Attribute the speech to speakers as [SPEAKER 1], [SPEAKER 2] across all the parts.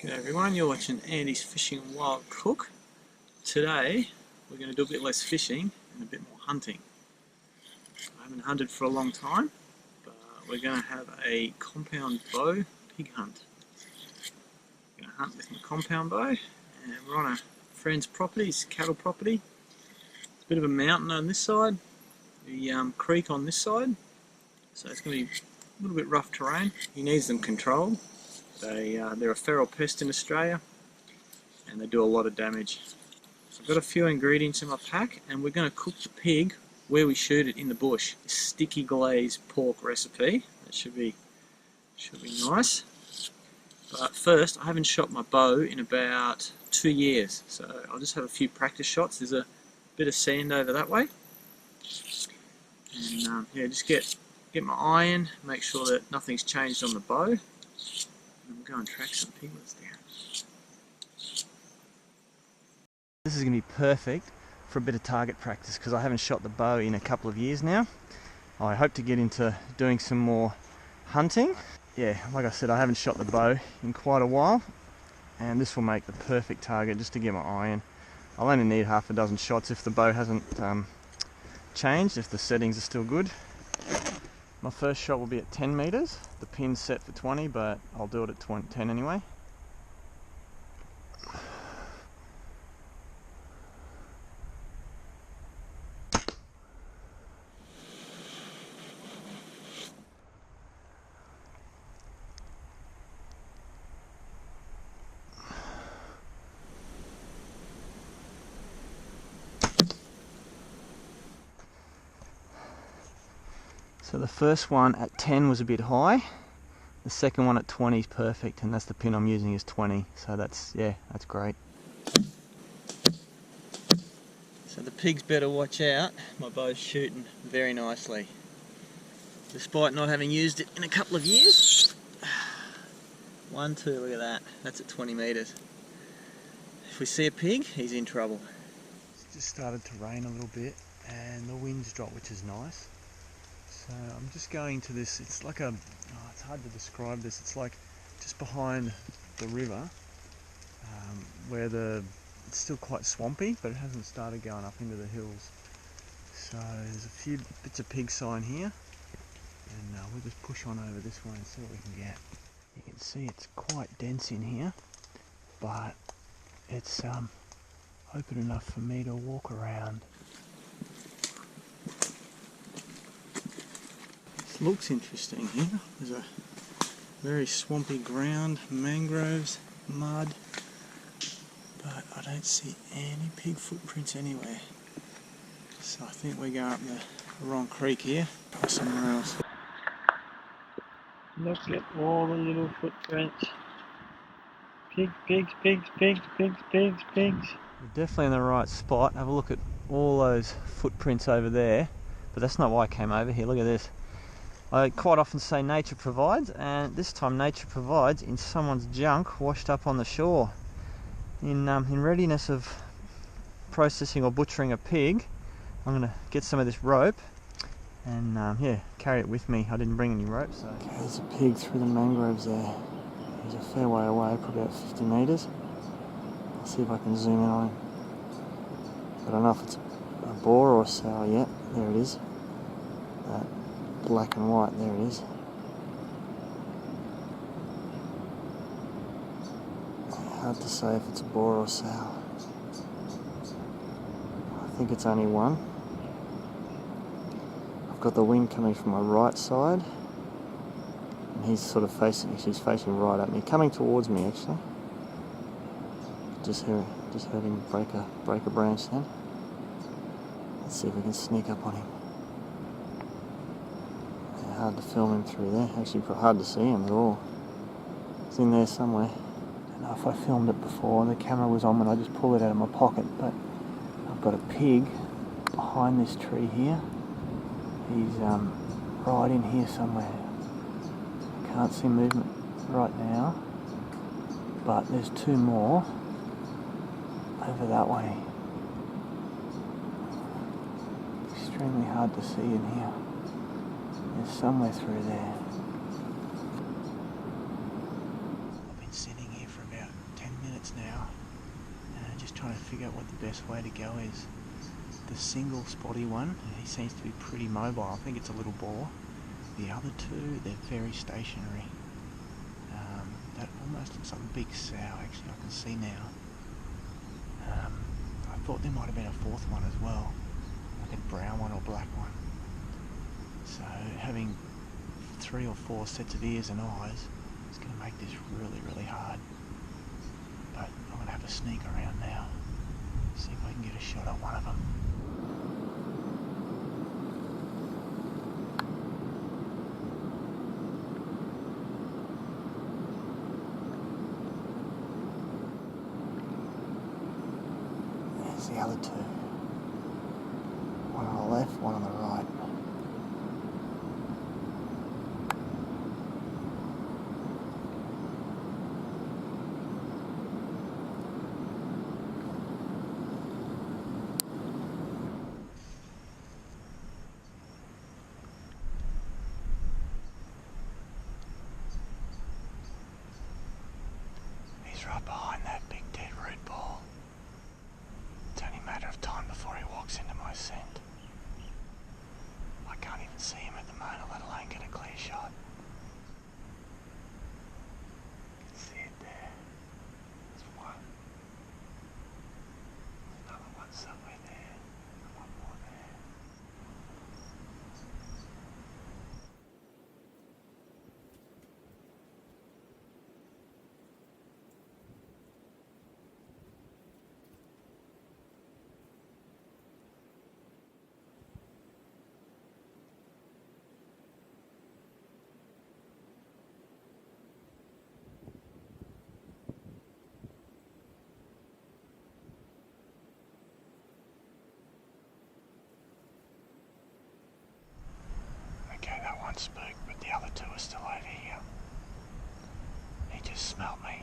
[SPEAKER 1] G'day everyone, you're watching Andy's Fishing and Wild Cook. Today we're going to do a bit less fishing and a bit more hunting. I haven't hunted for a long time, but we're going to have a compound bow pig hunt. I'm going to hunt with my compound bow, and we're on a friend's property, his cattle property. It's a bit of a mountain on this side, the creek on this side, so it's going to be a little bit rough terrain. He needs them controlled. They're a feral pest in Australia and they do a lot of damage. So I've got a few ingredients in my pack and we're going to cook the pig where we shoot it in the bush. A sticky glazed pork recipe. That should be nice. But first, I haven't shot my bow in about 2 years, so I'll just have a few practice shots. There's a bit of sand over that way. And yeah, just get my eye in, make sure that nothing's changed on the bow. We'll go and track some piglets down.
[SPEAKER 2] This is going to be perfect for a bit of target practice because I haven't shot the bow in a couple of years now. I hope to get into doing some more hunting. Yeah, like I said, I haven't shot the bow in quite a while, and this will make the perfect target just to get my eye in. I'll only need half a dozen shots if the bow hasn't changed, if the settings are still good. My first shot will be at 10 meters. The pin's set for 20, but I'll do it at 10 anyway. So the first one at 10 was a bit high. The second one at 20 is perfect, and that's the pin I'm using is 20. So that's great. So the pigs better watch out. My bow's shooting very nicely. Despite not having used it in a couple of years. 1, 2, look at that. That's at 20 meters. If we see a pig, he's in trouble. It's just started to rain a little bit and the wind's dropped, which is nice. So I'm just going to this, it's like it's hard to describe this, it's like just behind the river where it's still quite swampy, but it hasn't started going up into the hills. So there's a few bits of pig sign here, and we'll just push on over this way and see what we can get. You can see it's quite dense in here, but it's open enough for me to walk around.
[SPEAKER 1] Looks interesting here. There's a very swampy ground, mangroves, mud, but I don't see any pig footprints anywhere. So I think we're going up the wrong creek here, or somewhere else. Look at all the little footprints. Pigs.
[SPEAKER 2] We're definitely in the right spot. Have a look at all those footprints over there, but that's not why I came over here. Look at this. I quite often say nature provides, and this time nature provides in someone's junk washed up on the shore. In readiness of processing or butchering a pig, I'm going to get some of this rope and yeah, carry it with me. I didn't bring any rope, so... Okay, there's a pig through the mangroves there. He's a fair way away, probably about 50 metres. I'll see if I can zoom in on him. I don't know if it's a boar or a sow yet. There it is. That black and white, there it is. Hard to say if it's a boar or a sow. I think it's only one. I've got the wind coming from my right side, and he's sort of she's facing right at me, coming towards me actually. Just heard him break a branch then. Let's see if we can sneak up on him. Hard to film him through there, actually hard to see him at all. It's in there somewhere. I don't know if I filmed it before, the camera was on when I just pulled it out of my pocket, but I've got a pig behind this tree here. He's right in here somewhere. Can't see movement right now, but there's 2 more over that way. Extremely hard to see in here. There's somewhere through there. I've been sitting here for about
[SPEAKER 3] figure out what the best way to go is. The single spotty one, he seems to be pretty mobile. I think it's a little boar. The other two, they're very stationary. That almost looks like a big sow, actually, I can see now. I thought there might have been a fourth one as well, like a brown one or black one. So having 3 or 4 sets of ears and eyes is going to make this really, really hard. But I'm going to have a sneak around now, see if I can get a shot at one of them. There's the other two. One on the left, one on the right. He's right behind that big dead root ball. It's only a matter of time before he walks into my scent. I can't even see him at the moment, let alone get a clear shot. You can see it there. There's one. Another one somewhere there. And one more there. Okay, that one spooked, but the other two are still over here. He just smelled me.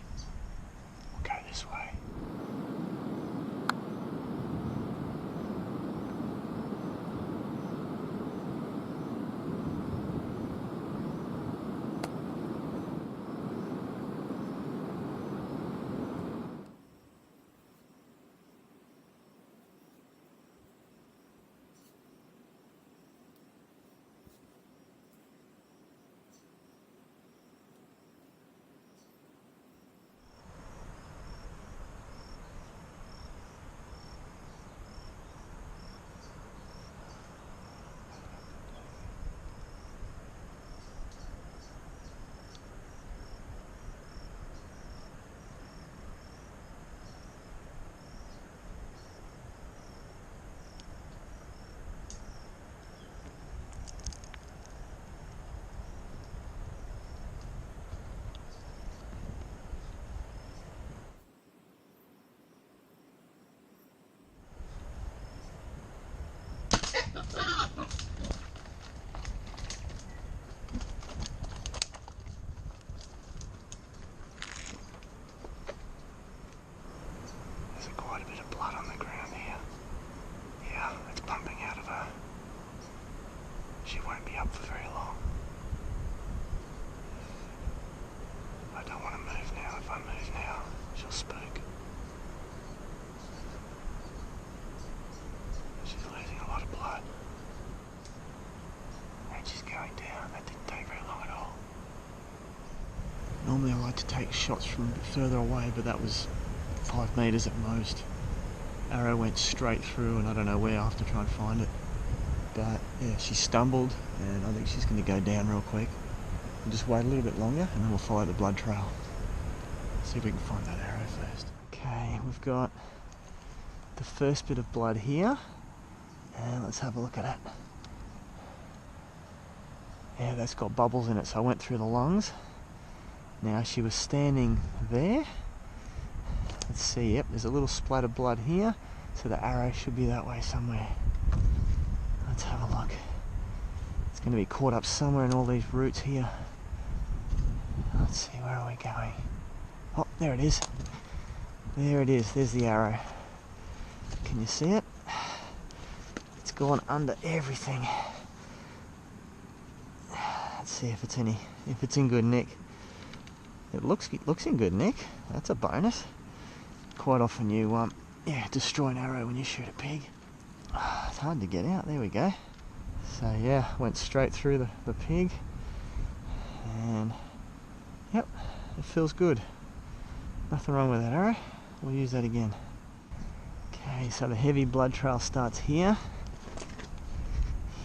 [SPEAKER 3] We'll go this way. There's quite a bit of blood on the ground here. Yeah, it's pumping out of her. She won't be up for very long. I don't want to move now. If I move now, she'll spook. She's losing a lot of blood. And she's going down. That didn't take very long at all. Normally I like to take shots from a bit further away, but that was 5 metres at most. Arrow went straight through and I don't know where. I have to try and find it. But yeah, she stumbled and I think she's going to go down real quick. We'll just wait a little bit longer and then we'll follow the blood trail. See if we can find that arrow first. Okay, we've got the first bit of blood here and let's have a look at it. Yeah, that's got bubbles in it, so I went through the lungs. Now she was standing there. Let's see, yep, there's a little splat of blood here, so the arrow should be that way somewhere. Let's have a look. It's going to be caught up somewhere in all these roots here. Let's see, where are we going? Oh, there it is. There it is, there's the arrow. Can you see it? It's gone under everything. Let's see if it's in good nick. It looks in good nick. That's a bonus. Quite often you yeah, destroy an arrow when you shoot a pig. It's hard to get out. There we go. So yeah, went straight through the pig, and yep, it feels good. Nothing wrong with that arrow. We'll use that again. Okay, so the heavy blood trail starts here,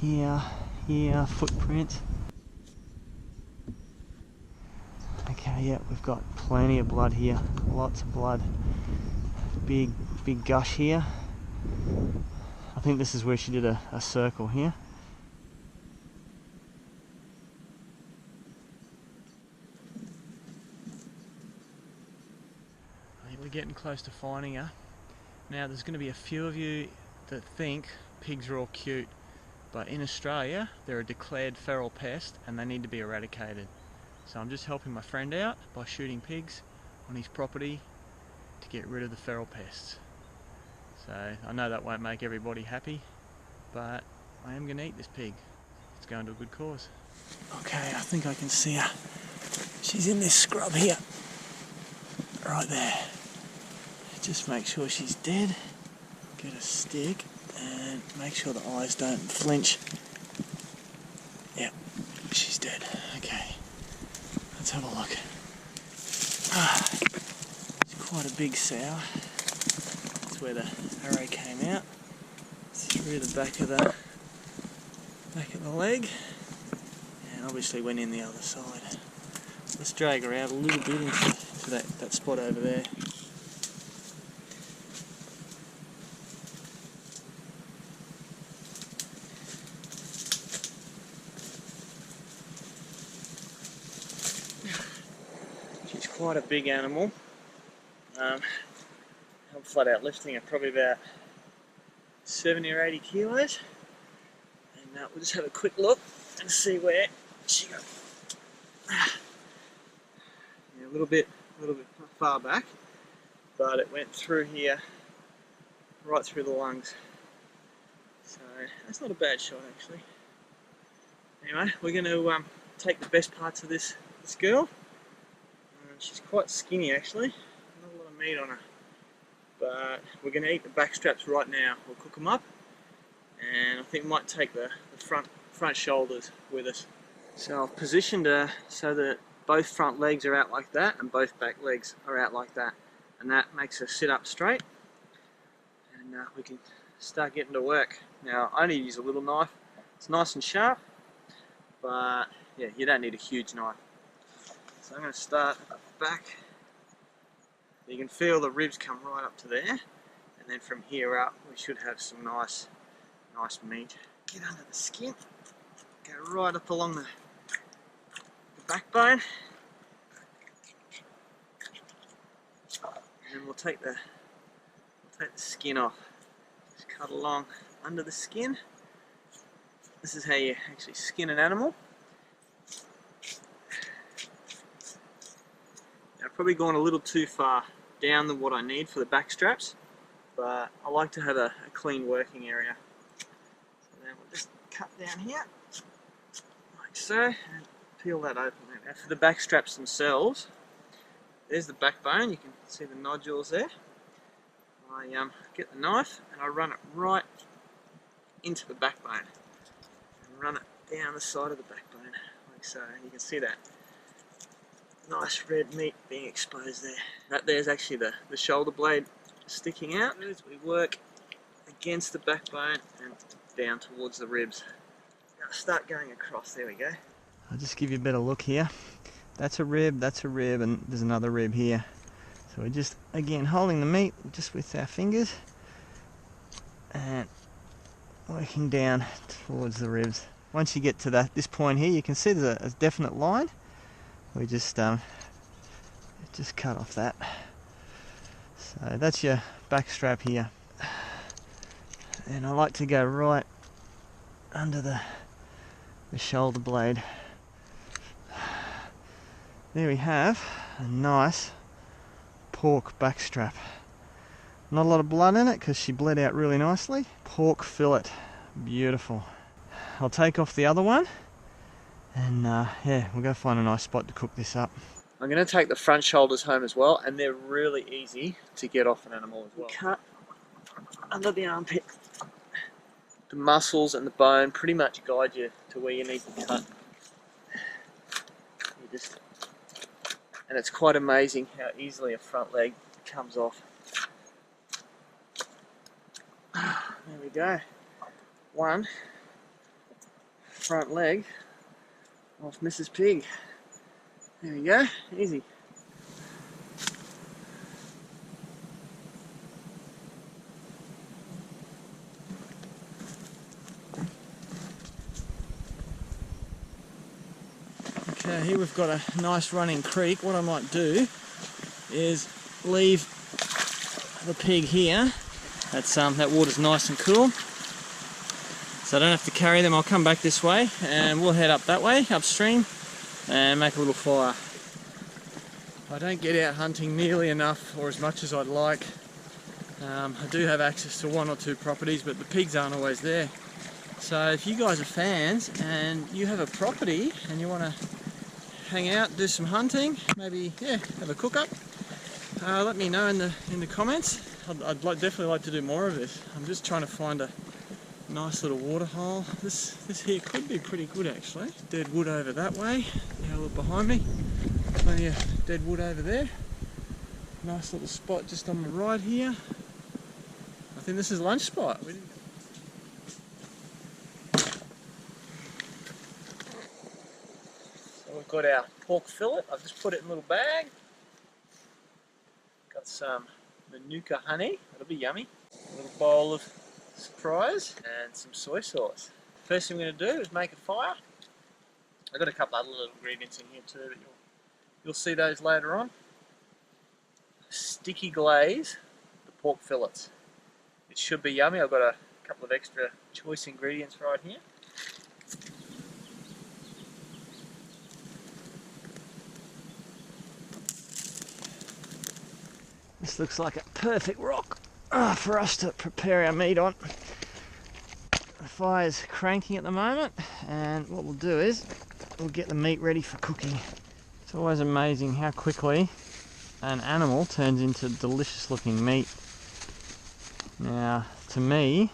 [SPEAKER 3] here, footprint. Okay, yeah, we've got plenty of blood here, lots of blood. Big gush here. I think this is where she did a circle here. I think we're getting close to finding her. Now there's going to be a few of you that think pigs are all cute, but in Australia they're a declared feral pest and they need to be eradicated. So I'm just helping my friend out by shooting pigs on his property to get rid of the feral pests. So I know that won't make everybody happy, but I am going to eat this pig. It's going to a good cause. Okay, I think I can see her. She's in this scrub here, right there. Just make sure she's dead. Get a stick and make sure the eyes don't flinch. Yep, she's dead. Okay, let's have a look. It's quite a big sow. That's where the arrow came out. Through the back of the leg, and obviously went in the other side. Let's drag her out a little bit into that spot over there. She's quite a big animal. I'm flat out lifting her, probably about 70 or 80 kilos, and we'll just have a quick look and see where she goes. Yeah, a little bit far back, but it went through here, right through the lungs. So that's not a bad shot actually. Anyway, we're going to take the best parts of this girl. She's quite skinny actually, not a lot of meat on her. But we're going to eat the back straps right now. We'll cook them up, and I think we might take the front shoulders with us. So I've positioned her so that both front legs are out like that and both back legs are out like that, and that makes her sit up straight, and we can start getting to work. Now I only use a little knife. It's nice and sharp, but yeah, you don't need a huge knife. So I'm going to start at the back. You can feel the ribs come right up to there, and then from here up we should have some nice meat. Get under the skin, go right up along the backbone, and then we'll take the skin off. Just cut along under the skin. This is how you actually skin an animal. I've probably gone a little too far down than what I need for the back straps, but I like to have a clean working area. So then we'll just cut down here, like so, and peel that open. Now for the back straps themselves, there's the backbone, you can see the nodules there. I get the knife and I run it right into the backbone, and run it down the side of the backbone, like so. You can see that nice red meat being exposed there. That there's actually the shoulder blade sticking out. As we work against the backbone and down towards the ribs. Now start going across, there we go. I'll just give you a better look here. That's a rib, and there's another rib here. So we're just, again, holding the meat just with our fingers and working down towards the ribs. Once you get to this point here, you can see there's a definite line. We just cut off that. So that's your back strap here, and I like to go right under the shoulder blade. There we have a nice pork back strap. Not a lot of blood in it because she bled out really nicely. Pork fillet, beautiful. I'll take off the other one. And yeah, we'll go find a nice spot to cook this up. I'm going to take the front shoulders home as well, and they're really easy to get off an animal as well. Cut
[SPEAKER 2] under the armpit. The muscles and the bone pretty much guide you to where you need to cut. And it's quite amazing how easily a front leg comes off. There we go. One front leg off Mrs. Pig. There we go, easy. Okay, here we've got a nice running creek. What I might do is leave the pig here. That water's nice and cool, so I don't have to carry them. I'll come back this way and we'll head up that way, upstream, and make a little fire. I don't get out hunting nearly enough or as much as I'd like. I do have access to 1 or 2 properties, but the pigs aren't always there. So if you guys are fans and you have a property and you want to hang out, do some hunting, maybe have a cook up, let me know in the comments. I'd definitely like to do more of this. I'm just trying to find a nice little water hole. This here could be pretty good actually. Dead wood over that way. Now look behind me. Plenty of dead wood over there. Nice little spot just on the right here. I think this is lunch spot. So we've got our pork fillet. I've just put it in a little bag. Got some Manuka honey, that'll be yummy. A little bowl of surprise and some soy sauce. First thing we're going to do is make a fire. I've got a couple other little ingredients in here too, but you'll see those later on. Sticky glaze, the pork fillets. It should be yummy. I've got a couple of extra choice ingredients right here.
[SPEAKER 3] This looks like a perfect rock for us to prepare our meat on. The fire's cranking at the moment, and what we'll do is we'll get the meat ready for cooking. It's always amazing how quickly an animal turns into delicious looking meat. Now, to me,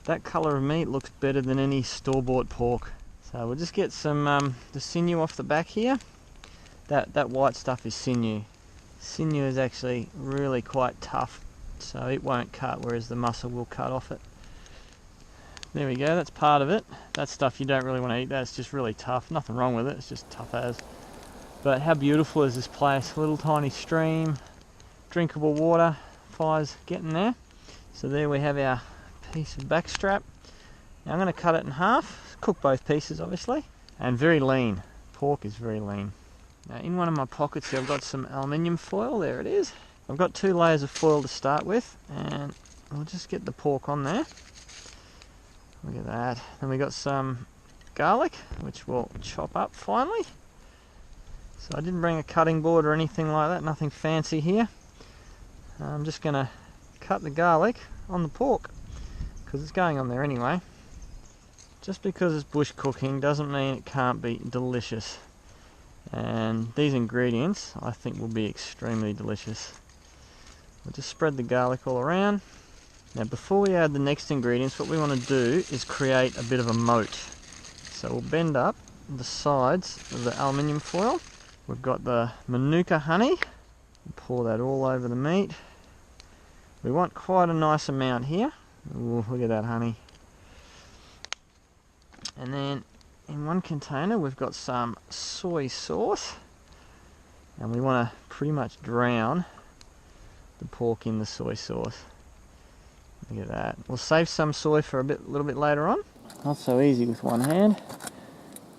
[SPEAKER 3] that colour of meat looks better than any store-bought pork. So we'll just get some the sinew off the back here. That white stuff is sinew. Sinew is actually really quite tough, so it won't cut, whereas the muscle will cut off it. There we go, that's part of it. That stuff you don't really want to eat, that's just really tough. Nothing wrong with it, it's just tough as. But how beautiful is this place? A little tiny stream, drinkable water, fire's getting there. So there we have our piece of backstrap. Now I'm going to cut it in half, cook both pieces obviously, and very lean. Pork is very lean. Now in one of my pockets here I've got some aluminium foil, there it is. I've got 2 layers of foil to start with, and we'll just get the pork on there. Look at that. Then we got some garlic, which we'll chop up finally. So I didn't bring a cutting board or anything like that, nothing fancy here. I'm just going to cut the garlic on the pork, because it's going on there anyway. Just because it's bush cooking doesn't mean it can't be delicious. And these ingredients I think will be extremely delicious. We'll just spread the garlic all around. Now before we add the next ingredients, what we want to do is create a bit of a moat. So we'll bend up the sides of the aluminium foil. We've got the Manuka honey. We'll pour that all over the meat. We want quite a nice amount here. Ooh, look at that honey. And then in one container we've got some soy sauce, and we want to pretty much drown the pork in the soy sauce. Look at that. We'll save some soy for a little bit later on. Not so easy with one hand.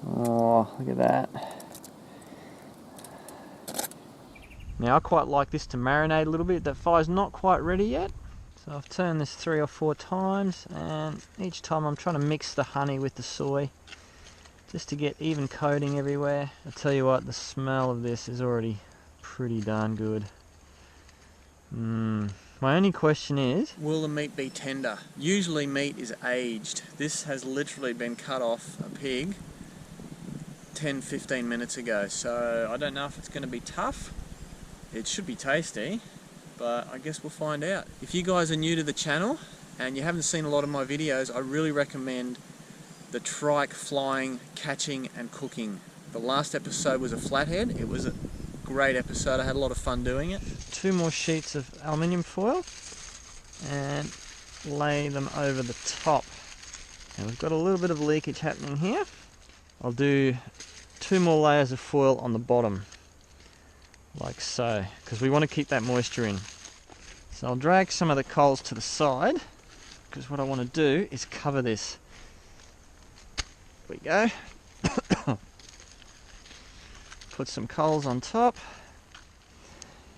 [SPEAKER 3] Oh, look at that. Now I quite like this to marinate a little bit. That fire's not quite ready yet. So I've turned this 3 or 4 times, and each time I'm trying to mix the honey with the soy just to get even coating everywhere. I'll tell you what, the smell of this is already pretty darn good. My only question is,
[SPEAKER 2] will the meat be tender? Usually meat is aged. This has literally been cut off a pig 10-15 minutes ago, so I don't know if it's going to be tough. It should be tasty, but I guess we'll find out. If you guys are new to the channel and you haven't seen a lot of my videos, I really recommend the trike, flying, catching and cooking. The last episode was a flathead. It was a great episode. I had a lot of fun doing it.
[SPEAKER 3] 2 more sheets of aluminium foil and lay them over the top. And we've got a little bit of leakage happening here. I'll do 2 more layers of foil on the bottom, like so, because we want to keep that moisture in. So I'll drag some of the coals to the side, because what I want to do is cover this. There we go. Put some coals on top.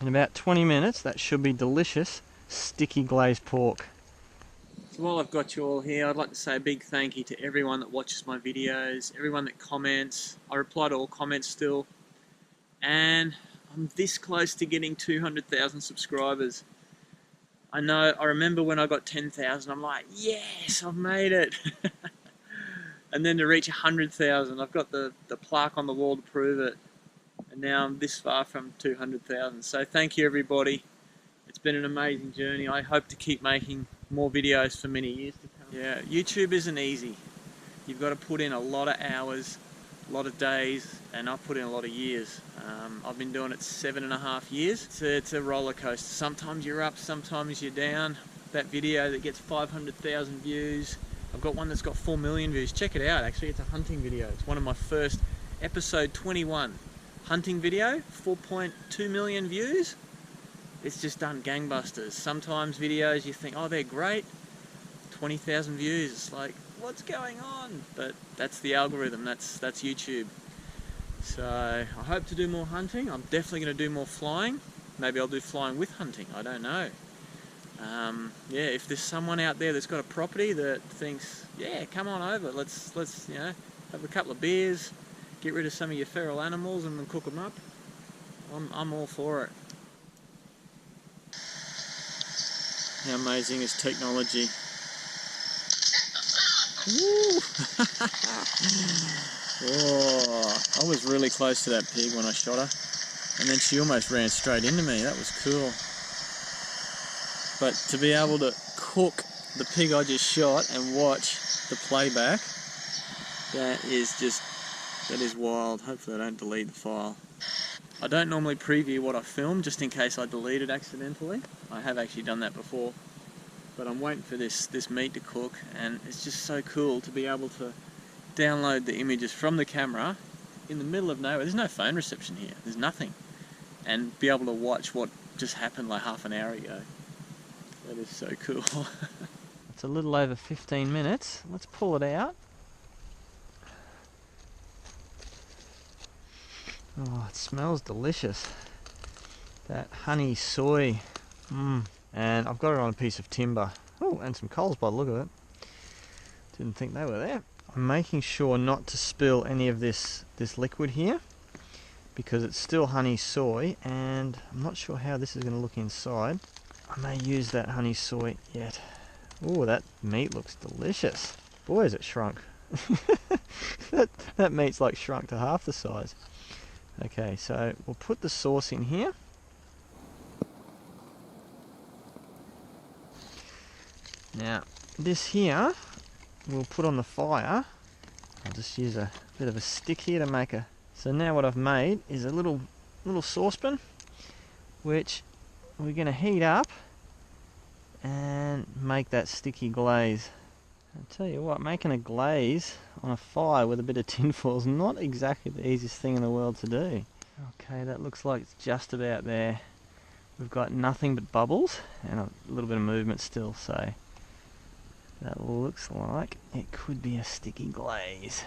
[SPEAKER 3] In about 20 minutes, that should be delicious, sticky glazed pork.
[SPEAKER 2] So while I've got you all here, I'd like to say a big thank you to everyone that watches my videos, everyone that comments. I reply to all comments still. And I'm this close to getting 200,000 subscribers. I know, I remember when I got 10,000, I'm like, yes, I've made it. And then to reach 100,000, I've got the plaque on the wall to prove it. And now I'm this far from 200,000. So thank you everybody. It's been an amazing journey. I hope to keep making more videos for many years to come. Yeah, YouTube isn't easy. You've got to put in a lot of hours, a lot of days, and I've put in a lot of years. I've been doing it 7.5 years. It's a roller coaster. Sometimes you're up, sometimes you're down. That video that gets 500,000 views. I've got one that's got 4 million views. Check it out, actually. It's a hunting video. It's one of my first, episode 21. Hunting video, 4.2 million views. It's just done gangbusters. Sometimes videos you think, oh, they're great, 20,000 views. It's like, what's going on? But that's the algorithm. That's YouTube. So I hope to do more hunting. I'm definitely going to do more flying. Maybe I'll do flying with hunting. I don't know. Yeah, if there's someone out there that's got a property that thinks, yeah, come on over. Let's you know, have a couple of beers, get rid of some of your feral animals, and then cook them up. I'm all for it. How amazing is technology? Woo! Oh, I was really close to that pig when I shot her, and then she almost ran straight into me. That was cool. But to be able to cook the pig I just shot and watch the playback, that is wild. Hopefully I don't delete the file. I don't normally preview what I film just in case I delete it accidentally. I have actually done that before. But I'm waiting for this meat to cook, and it's just so cool to be able to download the images from the camera in the middle of nowhere. There's no phone reception here. There's nothing. And be able to watch what just happened like half an hour ago. That is so cool.
[SPEAKER 3] It's a little over 15 minutes. Let's pull it out. Oh, it smells delicious. That honey soy. And I've got it on a piece of timber. Oh, and some coals by the look of it. Didn't think they were there. I'm making sure not to spill any of this liquid here, because it's still honey soy, and I'm not sure how this is going to look inside. I may use that honey soy yet. Oh, that meat looks delicious. Boy, is it shrunk. that meat's like shrunk to half the size. Okay, so we'll put the sauce in here. Now, this here we'll put on the fire. I'll just use a bit of a stick here to make a... So now what I've made is a little saucepan, which we're going to heat up and make that sticky glaze. I'll tell you what, making a glaze on a fire with a bit of tinfoil is not exactly the easiest thing in the world to do. Okay, that looks like it's just about there. We've got nothing but bubbles and a little bit of movement still, so that looks like it could be a sticky glaze.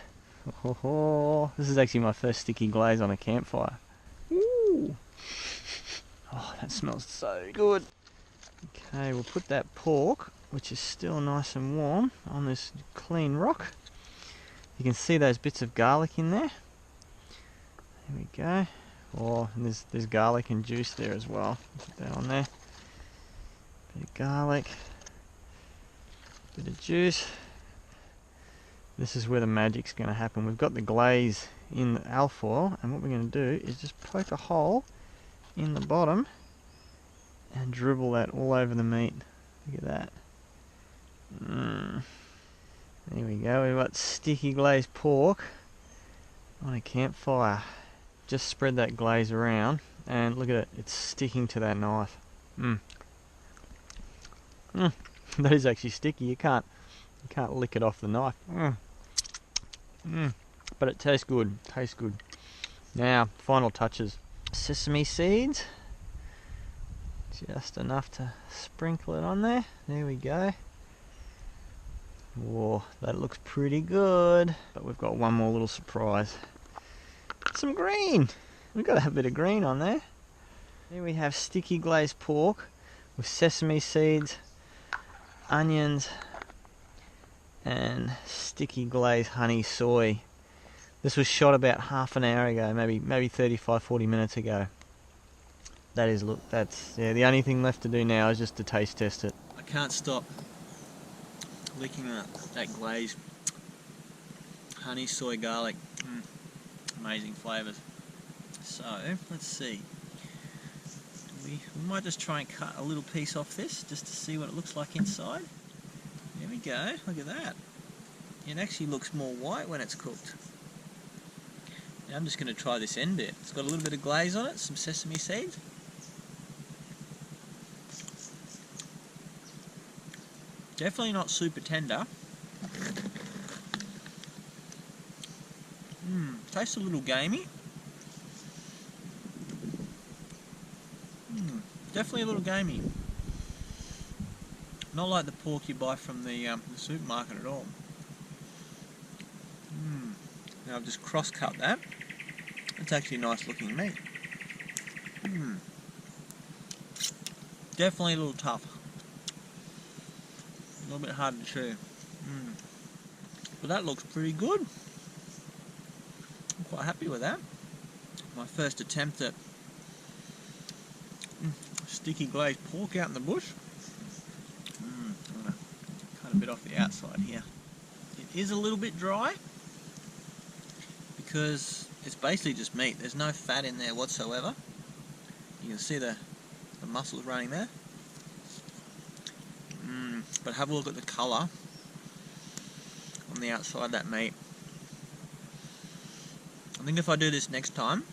[SPEAKER 3] Oh, this is actually my first sticky glaze on a campfire. Ooh. Oh, that smells so good. Okay, we'll put that pork, which is still nice and warm, on this clean rock. You can see those bits of garlic in there. There we go. Oh, and there's garlic and juice there as well. Put that on there. Bit of garlic. Bit of juice. This is where the magic's going to happen. We've got the glaze in the alfoil, and what we're going to do is just poke a hole in the bottom and dribble that all over the meat. Look at that. There we go, we've got sticky glazed pork on a campfire. Just spread that glaze around and look at it, it's sticking to that knife. That is actually sticky, you can't lick it off the knife. But it tastes good, Now, final touches. Sesame seeds. Just enough to sprinkle it on there. There we go. Whoa, that looks pretty good. But we've got one more little surprise. Some green. We've got to have a bit of green on there. Here we have sticky glazed pork with sesame seeds, onions, and sticky glazed honey soy. This was shot about half an hour ago, maybe 35-40 minutes ago. Yeah, the only thing left to do now is just to taste test it.
[SPEAKER 2] I can't stop licking that glaze. Honey, soy, garlic, amazing flavours. So, let's see. We might just try and cut a little piece off this, just to see what it looks like inside. There we go, look at that. It actually looks more white when it's cooked. Now I'm just going to try this end bit. It's got a little bit of glaze on it, some sesame seeds. Definitely not super tender. Tastes a little gamey. Definitely a little gamey. Not like the pork you buy from the supermarket at all. Now I've just cross-cut that. It's actually a nice looking meat. Definitely a little tough. A little bit hard to chew. But that looks pretty good. I'm quite happy with that. My first attempt at sticky glazed pork out in the bush. I'm going to cut a bit off the outside here. It is a little bit dry because it's basically just meat. There's no fat in there whatsoever. You can see the muscles running there. But have a look at the colour on the outside of that meat. I think if I do this next time,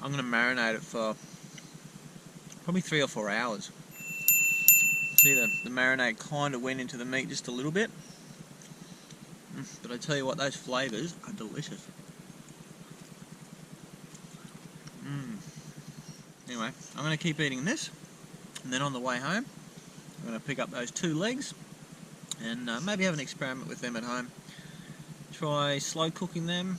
[SPEAKER 2] I'm going to marinate it for probably 3 or 4 hours. See, the marinade kind of went into the meat just a little bit. But I tell you what, those flavours are delicious. Anyway, I'm going to keep eating this, and then on the way home, I'm going to pick up those 2 legs and maybe have an experiment with them at home. Try slow cooking them.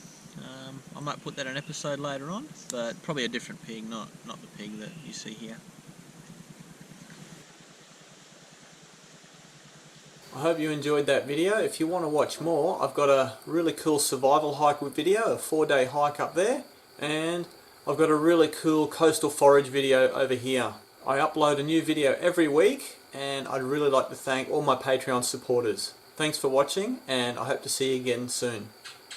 [SPEAKER 2] I might put that in an episode later on, but probably a different pig, not the pig that you see here.
[SPEAKER 3] I hope you enjoyed that video. If you want to watch more, I've got a really cool survival hike video, a 4-day hike up there, and I've got a really cool coastal forage video over here. I upload a new video every week, and I'd really like to thank all my Patreon supporters. Thanks for watching, and I hope to see you again soon.